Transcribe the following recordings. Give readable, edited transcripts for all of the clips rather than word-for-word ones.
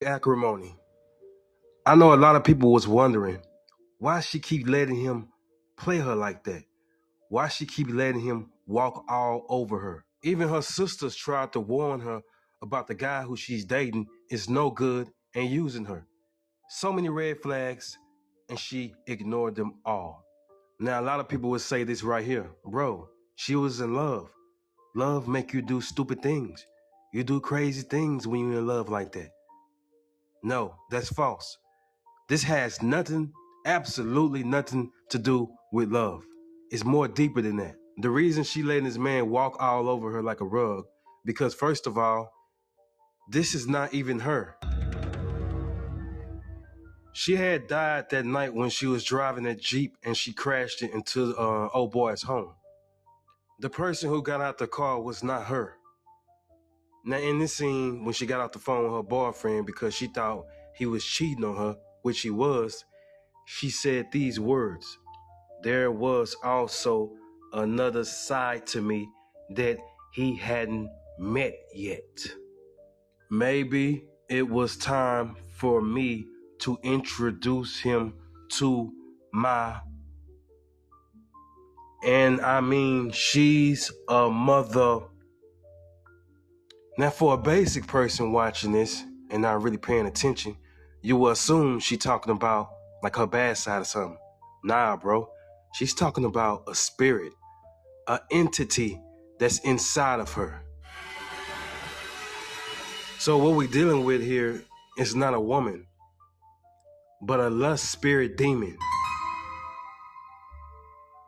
Acrimony. I know a lot of people was wondering why she keep letting him play her like that. Why she keep letting him walk all over her. Even her sisters tried to warn her about the guy who she's dating is no good and using her. So many red flags, and she ignored them all. Now a lot of people would say this right here, bro, she was in love. Love make you do stupid things. You do crazy things when you're in love like that. No, that's false. This has nothing, absolutely nothing to do with love. It's more deeper than that. The reason she letting this man walk all over her like a rug, because first of all, this is not even her. She had died that night when she was driving that Jeep and she crashed it into old boy's home. The person who got out the car was not her. Now in this scene, when she got off the phone with her boyfriend because she thought he was cheating on her, which he was, she said these words: "There was also another side to me that he hadn't met yet. Maybe it was time for me to introduce him to my..." And I mean, she's a mother. Now for a basic person watching this and not really paying attention, you will assume she talking about like her bad side or something. Nah, bro. She's talking about a spirit, an entity that's inside of her. So what we're dealing with here is not a woman, but a lust spirit demon.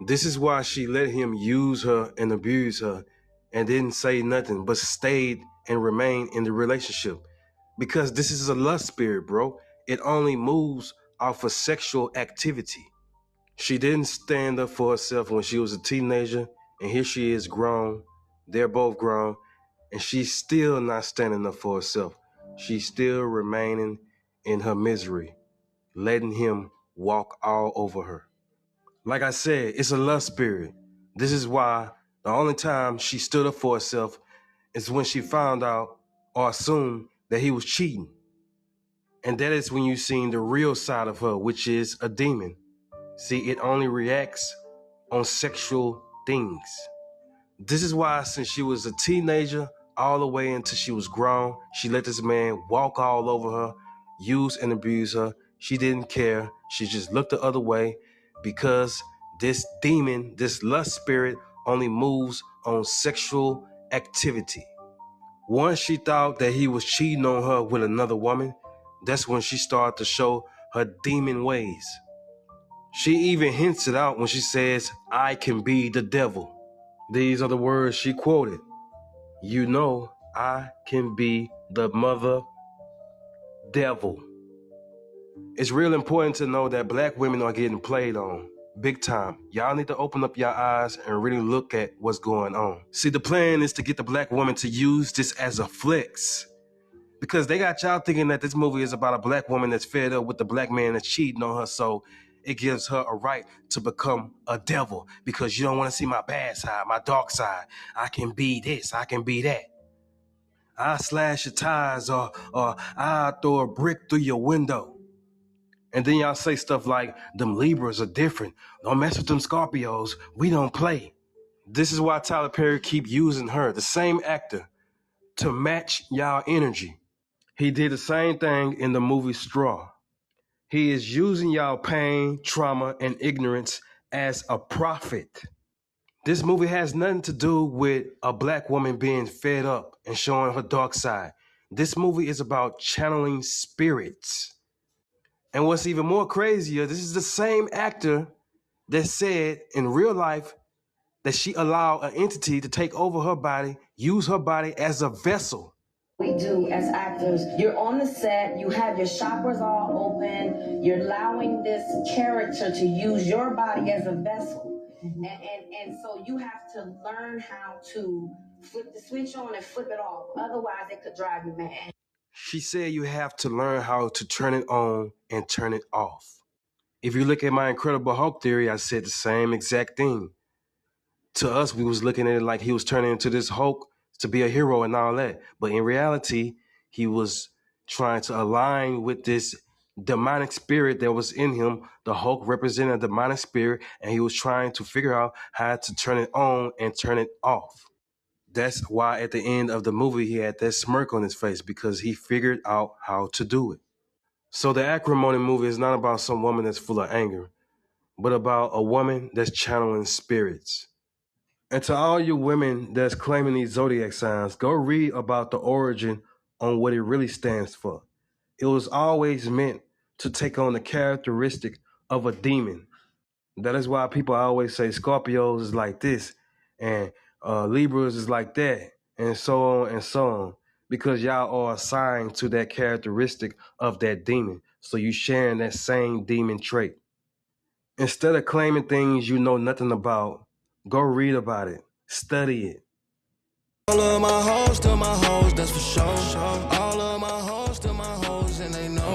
This is why she let him use her and abuse her and didn't say nothing, but stayed and remained in the relationship. Because this is a lust spirit, bro. It only moves off of sexual activity. She didn't stand up for herself when she was a teenager, and here she is grown. They're both grown, and she's still not standing up for herself. She's still remaining in her misery, letting him walk all over her. Like I said, it's a lust spirit. This is why the only time she stood up for herself is when she found out or assumed that he was cheating. And that is when you seen the real side of her, which is a demon. See, it only reacts on sexual things. This is why since she was a teenager all the way until she was grown, she let this man walk all over her, use and abuse her. She didn't care. She just looked the other way because this demon, this lust spirit, only moves on sexual activity. Once she thought that he was cheating on her with another woman, that's when she started to show her demon ways. She even hints it out when she says, "I can be the devil." These are the words she quoted. "You know, I can be the mother devil." It's real important to know that black women are getting played on. Big time. Y'all need to open up your eyes and really look at what's going on. See, the plan is to get the black woman to use this as a flex. Because they got y'all thinking that this movie is about a black woman that's fed up with the black man that's cheating on her, so it gives her a right to become a devil because you don't want to see my bad side, my dark side. I can be this, I can be that. I slash your tires or I throw a brick through your window. And then y'all say stuff like, "Them Libras are different. Don't mess with them Scorpios. We don't play." This is why Tyler Perry keep using her, the same actor, to match y'all energy. He did the same thing in the movie Straw. He is using y'all pain, trauma, and ignorance as a profit. This movie has nothing to do with a black woman being fed up and showing her dark side. This movie is about channeling spirits. And what's even more crazier, this is the same actor that said in real life that she allowed an entity to take over her body, use her body as a vessel. We do as actors, you're on the set, you have your chakras all open, you're allowing this character to use your body as a vessel. And so you have to learn how to flip the switch on and flip it off. Otherwise, it could drive you mad. She said you have to learn how to turn it on and turn it off. If you look at my Incredible Hulk theory, I said the same exact thing. To us, we was looking at it like he was turning into this Hulk to be a hero and all that. But in reality, he was trying to align with this demonic spirit that was in him. The Hulk represented a demonic spirit, and he was trying to figure out how to turn it on and turn it off. That's why at the end of the movie he had that smirk on his face, because he figured out how to do it. So the Acrimony movie is not about some woman that's full of anger, but about a woman that's channeling spirits. And to all you women that's claiming these zodiac signs, go read about the origin on what it really stands for. It was always meant to take on the characteristic of a demon. That is why people always say Scorpios is like this and Libras is like that, and so on and so on, because y'all are assigned to that characteristic of that demon. So you sharing that same demon trait. Instead of claiming things you know nothing about, go read about it, study it. All of my hoes, still my hoes, that's for sure.